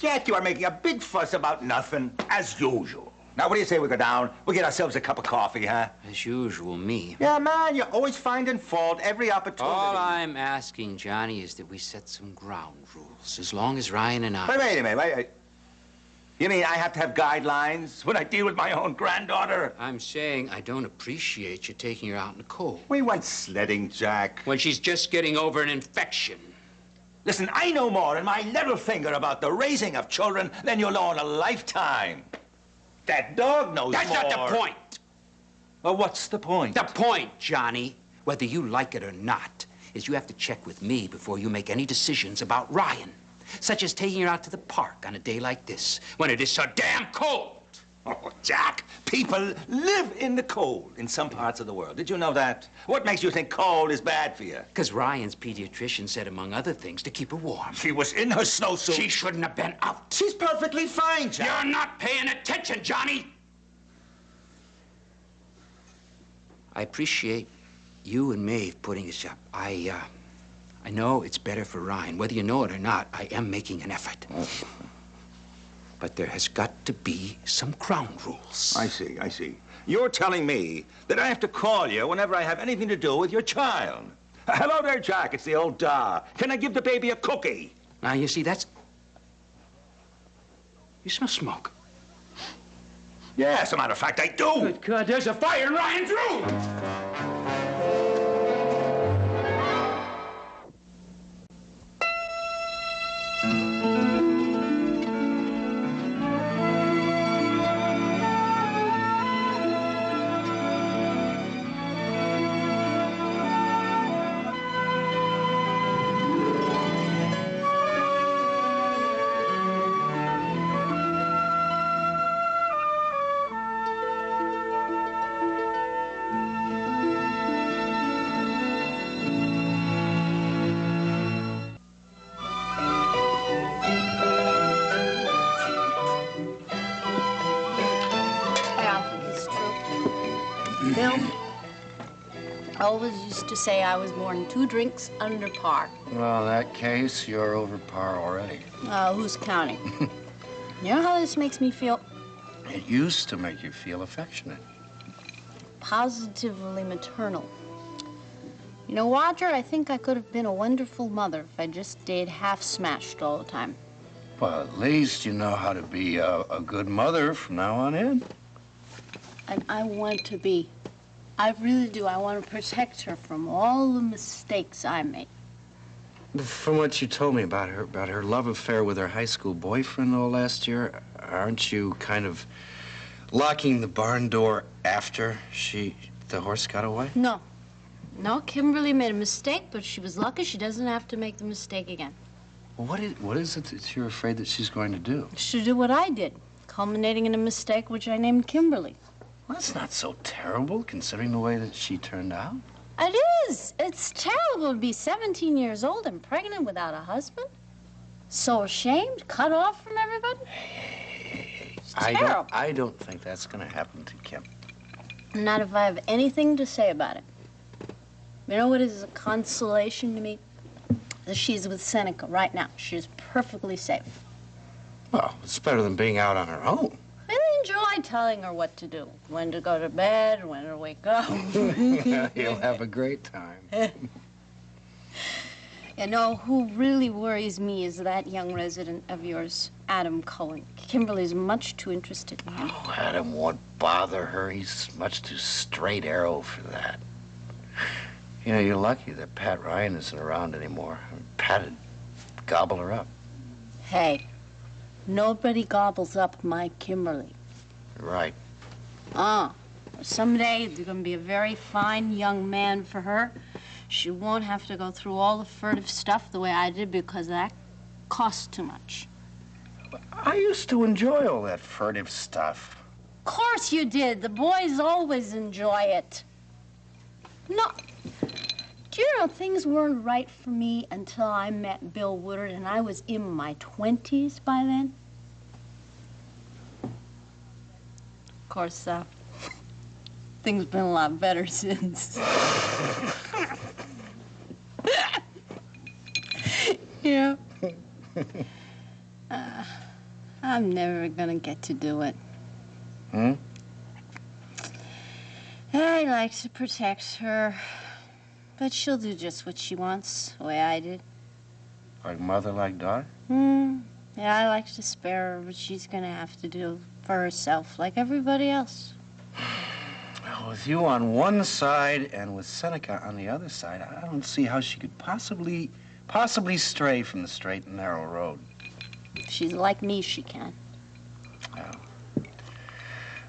Jack, you are making a big fuss about nothing, as usual. Now, what do you say we go down? We get ourselves a cup of coffee, huh? As usual, me. Yeah, man, you're always finding fault every opportunity. All I'm asking, Johnny, is that we set some ground rules, as long as Ryan and I... Wait a minute, wait. You mean I have to have guidelines when I deal with my own granddaughter? I'm saying I don't appreciate you taking her out in the cold. We went sledding, Jack. When she's just getting over an infection. Listen, I know more in my little finger about the raising of children than you'll know in a lifetime. That dog knows more. That's not the point. Well, what's the point? The point, Johnny, whether you like it or not, is you have to check with me before you make any decisions about Ryan, such as taking her out to the park on a day like this, when it is so damn cold. Oh, Jack, people live in the cold in some parts of the world. Did you know that? What makes you think cold is bad for you? Because Ryan's pediatrician said, among other things, to keep her warm. She was in her snowsuit. She shouldn't have been out. She's perfectly fine, Jack. You're not paying attention, Johnny. I appreciate you and Maeve putting this up. I know it's better for Ryan. Whether you know it or not, I am making an effort. Oh. But there has got to be some ground rules. I see. You're telling me that I have to call you whenever I have anything to do with your child. Hello there, Jack. It's the old Da. Can I give the baby a cookie? Now, you see, that's... You smell smoke. Yeah, as a matter of fact, I do. Good God, there's a fire in Ryan's room! Bill always used to say I was born 2 drinks under par. Well, in that case, you're over par already. Who's counting? You know how this makes me feel? It used to make you feel affectionate. Positively maternal. You know, Roger, I think I could have been a wonderful mother if I just stayed half-smashed all the time. Well, at least you know how to be a good mother from now on in. And I want to be. I really do. I want to protect her from all the mistakes I make. From what you told me about her love affair with her high school boyfriend all last year, aren't you kind of locking the barn door after the horse got away? No. No, Kimberly made a mistake, but she was lucky she doesn't have to make the mistake again. Well, what is it that you're afraid that she's going to do? She'll do what I did, culminating in a mistake which I named Kimberly. Well, that's not so terrible, considering the way that she turned out. It is. It's terrible to be 17 years old and pregnant without a husband. So ashamed, cut off from everybody. It's terrible. I don't think that's going to happen to Kim. Not if I have anything to say about it. You know what is a consolation to me? That she's with Seneca right now. She's perfectly safe. Well, it's better than being out on her own. I enjoy telling her what to do, when to go to bed, when to wake up. You'll have a great time. You know, who really worries me is that young resident of yours, Adam Cohen. Kimberly's much too interested in him. Oh, Adam won't bother her. He's much too straight arrow for that. You know, you're lucky that Pat Ryan isn't around anymore. Pat'd gobble her up. Hey, nobody gobbles up my Kimberly. Right. Someday there's going to be a very fine young man for her. She won't have to go through all the furtive stuff the way I did because that costs too much. I used to enjoy all that furtive stuff. Of course you did. The boys always enjoy it. No. Do you know things weren't right for me until I met Bill Woodard, and I was in my 20s by then? Of course, things been a lot better since. Yeah. I'm never gonna get to do it. Hmm? I like to protect her, but she'll do just what she wants, the way I did. Like mother, like daughter? Yeah, I like to spare her, but she's gonna have to do for herself like everybody else. Well, with you on one side and with Seneca on the other side, I don't see how she could possibly stray from the straight and narrow road. If she's like me, she can. Well,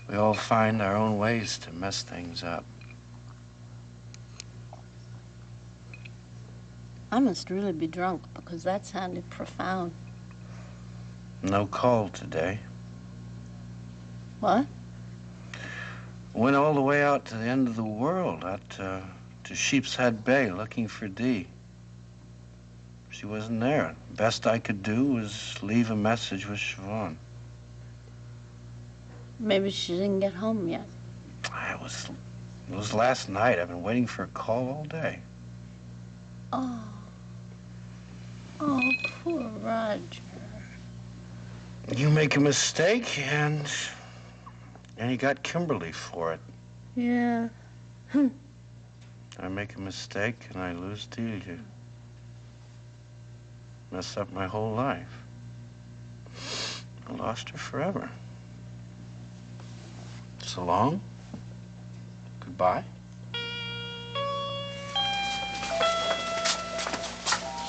we all find our own ways to mess things up. I must really be drunk because that sounded profound. No call today. What? Went all the way out to the end of the world, out to Sheepshead Bay, looking for Dee. She wasn't there. Best I could do was leave a message with Siobhan. Maybe she didn't get home yet. It was last night. I've been waiting for a call all day. Oh. Oh, poor Roger. You make a mistake, and you got Kimberly for it. Yeah. I make a mistake, and I lose Delia. Mess up my whole life. I lost her forever. So long. Goodbye.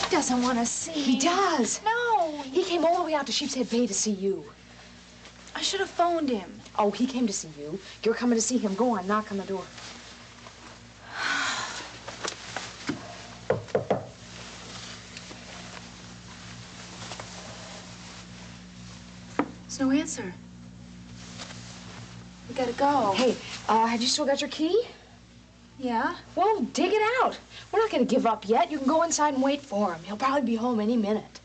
He doesn't want to see me. He does. No. He came all the way out to Sheepshead Bay to see you. I should have phoned him. Oh, he came to see you. You're coming to see him. Go on, knock on the door. There's no answer. We gotta go. Hey, have you still got your key? Yeah? Well, dig it out. We're not going to give up yet. You can go inside and wait for him. He'll probably be home any minute.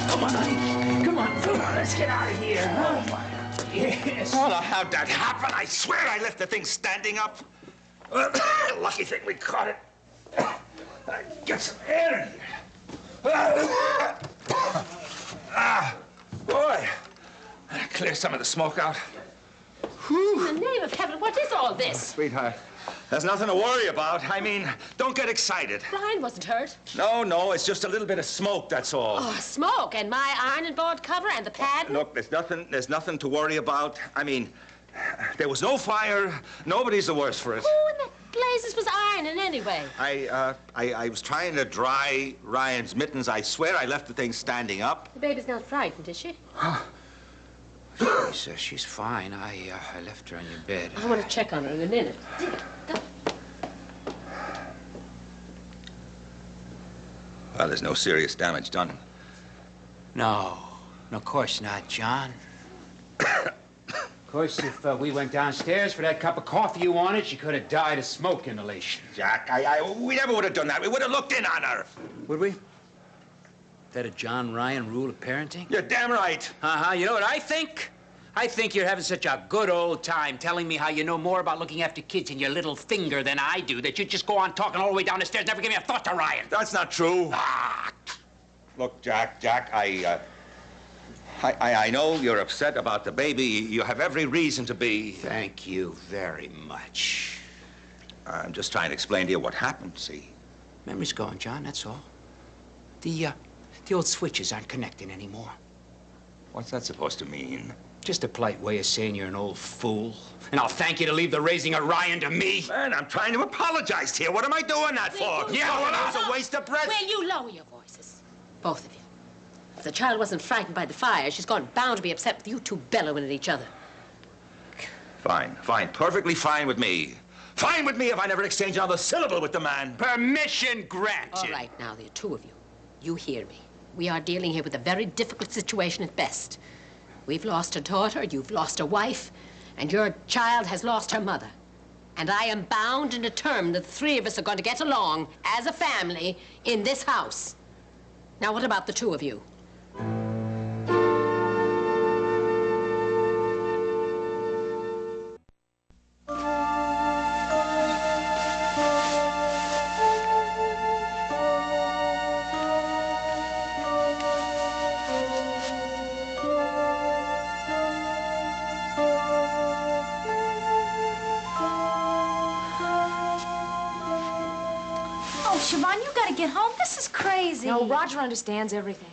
Come on, honey. Come on, let's get out of here. Yes. Oh, now, how'd that happen? I swear I left the thing standing up. Lucky thing we caught it. Get some air in here. Boy, clear some of the smoke out. In the name of heaven, what is all this? Sweetheart, there's nothing to worry about. I mean, don't get excited. Brian wasn't hurt. No, it's just a little bit of smoke, that's all. Oh, smoke and my iron and board cover and the pad. Look, there's nothing to worry about. I mean, there was no fire. Nobody's the worse for it. Who in the blazes was ironing anyway? I was trying to dry Ryan's mittens. I swear I left the thing standing up. The baby's not frightened, is she? She says she's fine. I left her on your bed. I want to check on her in a minute. Go. Well, there's no serious damage done. No, of course not, John. Of course, if we went downstairs for that cup of coffee you wanted, she could have died of smoke inhalation. Jack, we never would have done that. We would have looked in on her. Would we? Is that a John Ryan rule of parenting? You're damn right. Uh-huh. You know what I think? I think you're having such a good old time telling me how you know more about looking after kids in your little finger than I do, that you just go on talking all the way down the stairs, never give me a thought to Ryan. That's not true. Ah! Look, Jack, I know you're upset about the baby. You have every reason to be. Thank you very much. I'm just trying to explain to you what happened, see? Memory's gone, John, that's all. The old switches aren't connecting anymore. What's that supposed to mean? Just a polite way of saying you're an old fool. And I'll thank you to leave the raising of Ryan to me. Man, I'm trying to apologize to you. What am I doing that for? Will you- Yeah, well, it's a waste of breath. Will you lower your voices? Both of you. If the child wasn't frightened by the fire, she's bound to be upset with you two bellowing at each other. Fine. Perfectly fine with me. Fine with me if I never exchange another syllable with the man. Permission granted. All right, now, the two of you. You hear me. We are dealing here with a very difficult situation at best. We've lost a daughter, you've lost a wife, and your child has lost her mother. And I am bound and determined that the three of us are going to get along as a family in this house. Now, what about the two of you? Oh, Siobhan, you gotta get home. This is crazy. No, Roger understands everything.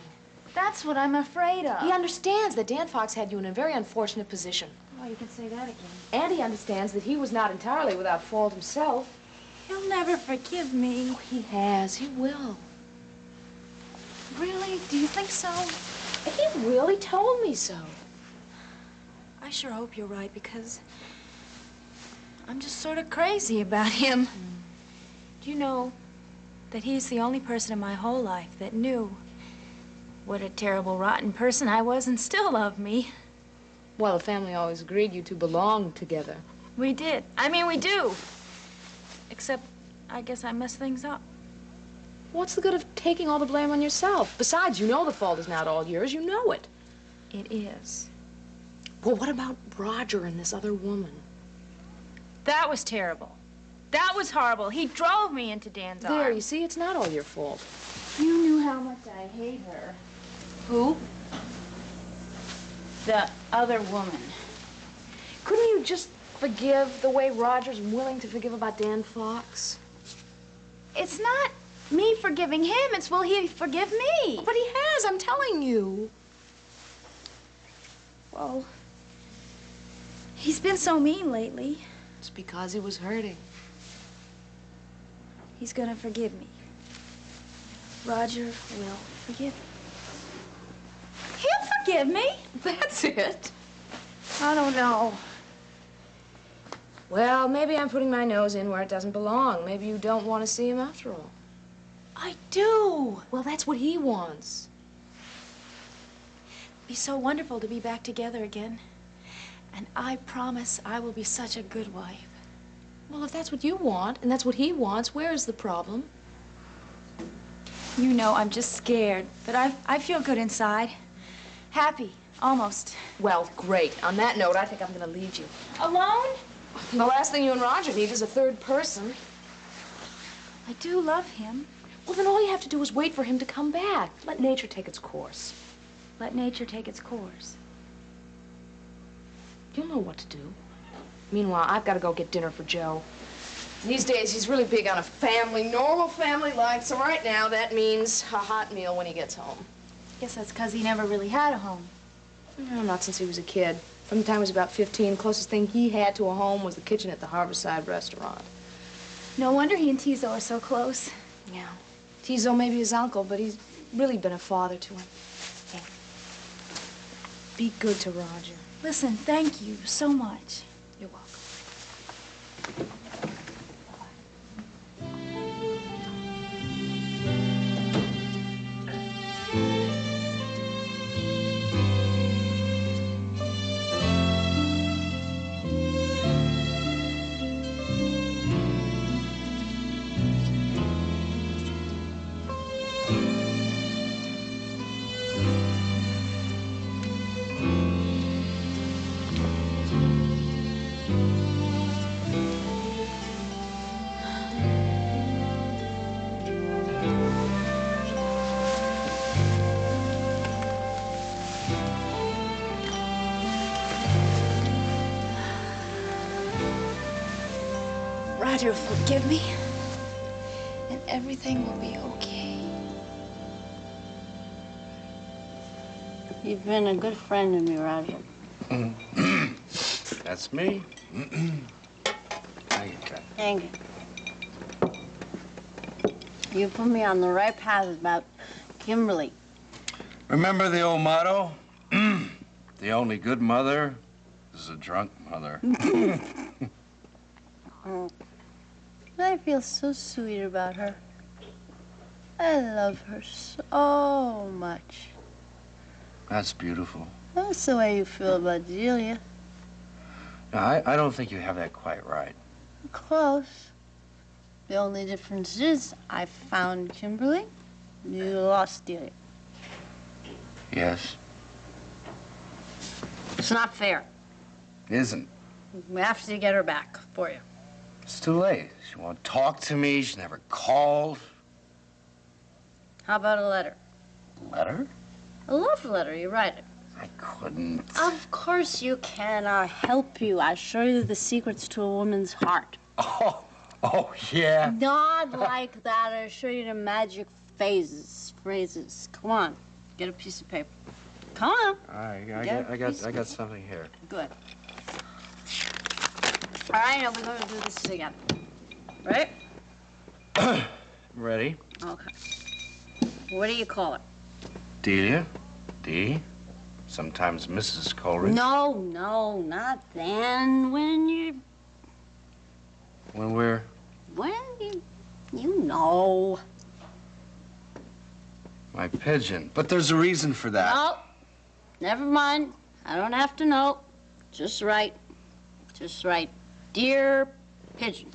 That's what I'm afraid of. He understands that Dan Fox had you in a very unfortunate position. Oh, you can say that again. And he understands that he was not entirely without fault himself. He'll never forgive me. He has. He will. Really? Do you think so? He will. He told me so. I sure hope you're right, because I'm just sort of crazy about him. Do you know that he's the only person in my whole life that knew what a terrible, rotten person I was and still loved me? Well, the family always agreed you two belonged together. We did. I mean, we do. Except, I guess I messed things up. What's the good of taking all the blame on yourself? Besides, you know the fault is not all yours. You know it. It is. Well, what about Roger and this other woman? That was terrible. That was horrible. He drove me into Dan's arms. There, you see, it's not all your fault. You knew how much I hate her. Who? The other woman. Couldn't you just forgive the way Roger's willing to forgive about Dan Fox? It's not me forgiving him. It's will he forgive me? But he has, I'm telling you. Well, he's been so mean lately. It's because he was hurting. He's gonna forgive me. Roger will forgive me. He'll forgive me. That's it. I don't know. Well, maybe I'm putting my nose in where it doesn't belong. Maybe you don't want to see him after all. I do. Well, that's what he wants. It'd be so wonderful to be back together again. And I promise I will be such a good wife. Well, if that's what you want, and that's what he wants, where is the problem? You know, I'm just scared. But I feel good inside. Happy, almost. Well, great. On that note, I think I'm going to leave you. Alone? The last thing you and Roger need is a third person. I do love him. Well, then all you have to do is wait for him to come back. Let nature take its course. Let nature take its course. You'll know what to do. Meanwhile, I've got to go get dinner for Joe. These days, he's really big on a family, normal family life. So right now, that means a hot meal when he gets home. Guess that's because he never really had a home. No, not since he was a kid. From the time he was about 15, the closest thing he had to a home was the kitchen at the Harborside restaurant. No wonder he and Tizo are so close. Yeah. Tizo may be his uncle, but he's really been a father to him. Hey, be good to Roger. Listen, thank you so much. You're welcome. Roger will forgive me, and everything will be okay. You've been a good friend to me, Roger. That's me. Thank you, Kat. Thank you. You put me on the right path about Kimberly. Remember the old motto? The only good mother is a drunk mother. I feel so sweet about her. I love her so much. That's beautiful. That's the way you feel about Delia. No, I don't think you have that quite right. Close. The only difference is I found Kimberly, you lost Delia. Yes. It's not fair. Isn't. We have to get her back for you. It's too late. She won't talk to me. She never called. How about a letter? Letter? A love letter. You write it. I couldn't. Of course you can. I'll help you. I'll show you the secrets to a woman's heart. Oh, yeah. Not like that. I'll show you the magic phrases. Come on. Get a piece of paper. Come on. All right, I got something here. Good. All right, now we're going to do this together. Right? Ready? Okay. What do you call it? Delia. D. Sometimes Mrs. Coleridge. No, not then. When you know. My pigeon. But there's a reason for that. No, never mind. I don't have to know. Just write. Dear Pigeon.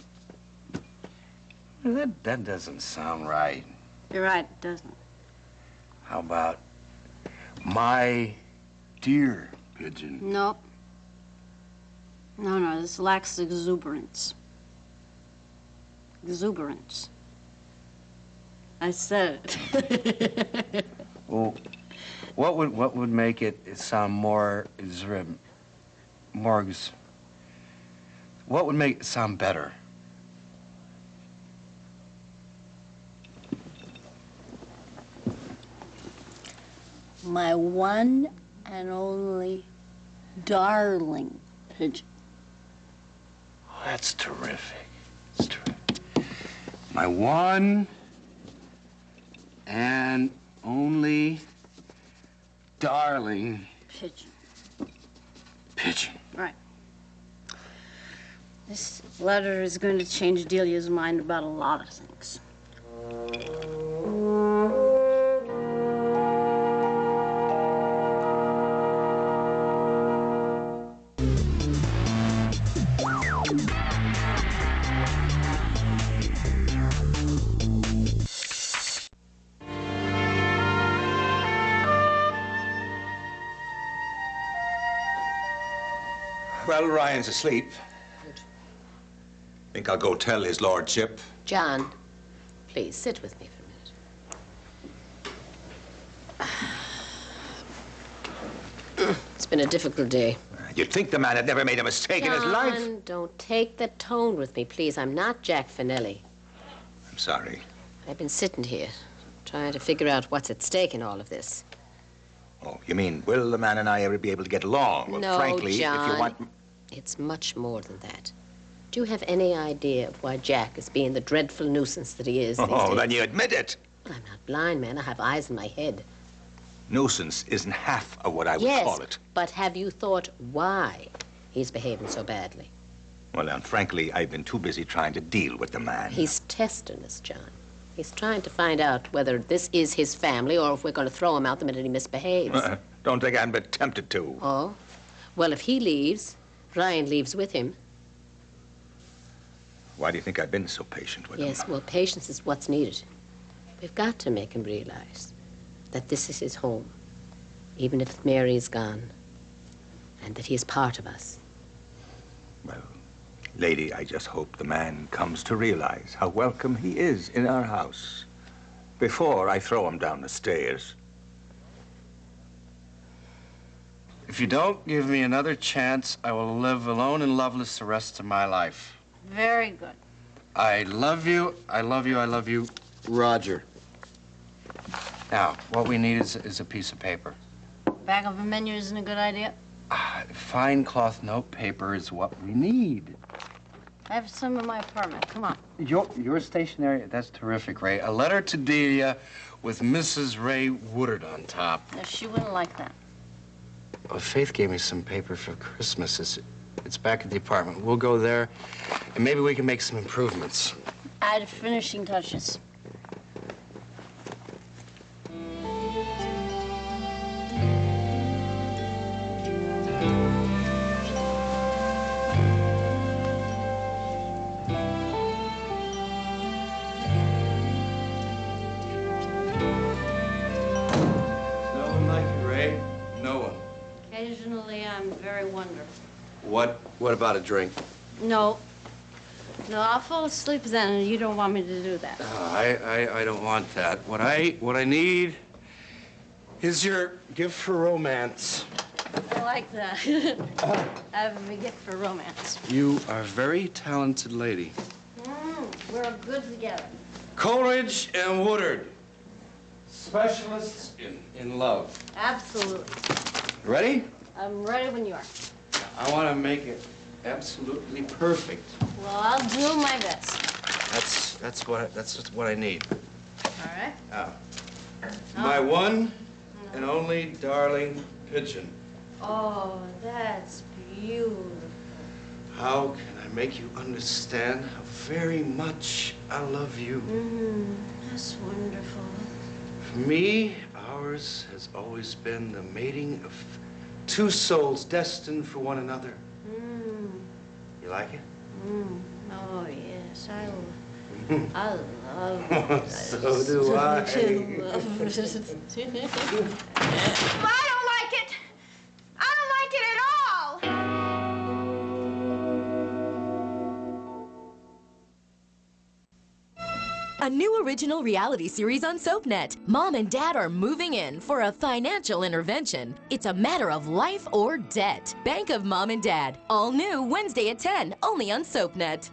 That doesn't sound right. You're right, doesn't it? How about my dear pigeon? No. No, this lacks exuberance. Exuberance. I said it. Well, what would make it sound more what would make it sound better? My one and only darling pigeon. Oh, that's terrific. That's terrific. My one and only darling Pigeon. pigeon. Right. This letter is going to change Delia's mind about a lot of things. Well, Ryan's asleep. Think I'll go tell his lordship. John, please sit with me for a minute. It's been a difficult day. You'd think the man had never made a mistake in his life. John, don't take the tone with me, please. I'm not Jack Finelli. I'm sorry. I've been sitting here, trying to figure out what's at stake in all of this. Oh, you mean, will the man and I ever be able to get along? Well, No, frankly, John. if you want... It's much more than that. Do you have any idea of why Jack is being the dreadful nuisance that he is these Oh, days? then you admit it. Well, I'm not blind, man. I have eyes in my head. Nuisance isn't half of what I would Yes, call it. but have you thought why he's behaving so badly? Well, and frankly, I've been too busy trying to deal with the man. He's testing us, John. He's trying to find out whether this is his family or if we're going to throw him out the minute he misbehaves. Don't think I'm but tempted to. Oh? Well, if he leaves, Ryan leaves with him. Why do you think I've been so patient with him? Yes, well, patience is what's needed. We've got to make him realize that this is his home, even if Mary is gone, and that he is part of us. Well, lady, I just hope the man comes to realize how welcome he is in our house before I throw him down the stairs. If you don't give me another chance, I will live alone and loveless the rest of my life. Very good. I love you, I love you, I love you, Roger. Now, what we need is a piece of paper. Back of a menu isn't a good idea. Fine cloth note paper is what we need. I have some in my apartment. Come on. Your stationery, that's terrific, Ray. A letter to Delia with Mrs. Ray Woodard on top. No, she wouldn't like that. Well, Faith gave me some paper for Christmas. It's back at the apartment. We'll go there, and maybe we can make some improvements. Add finishing touches. No one like you, Ray. What about a drink? No. No, I'll fall asleep then, and you don't want me to do that. I don't want that. What I need is your gift for romance. I like that. I have a gift for romance. You are a very talented lady. We're good together. Coleridge and Woodard, specialists in love. Absolutely. Ready? I'm ready when you are. I want to make it absolutely perfect. Well, I'll do my best. That's what I need. All right? My one and only darling pigeon. Oh, that's beautiful. How can I make you understand how very much I love you? That's wonderful. For me, ours has always been the mating of two souls destined for one another. You like it? Oh, yes, I love it. So do I. I don't like it. I don't like it at all. A new original reality series on SoapNet. Mom and Dad are moving in for a financial intervention. It's a matter of life or debt. Bank of Mom and Dad. All new Wednesday at 10, only on SoapNet.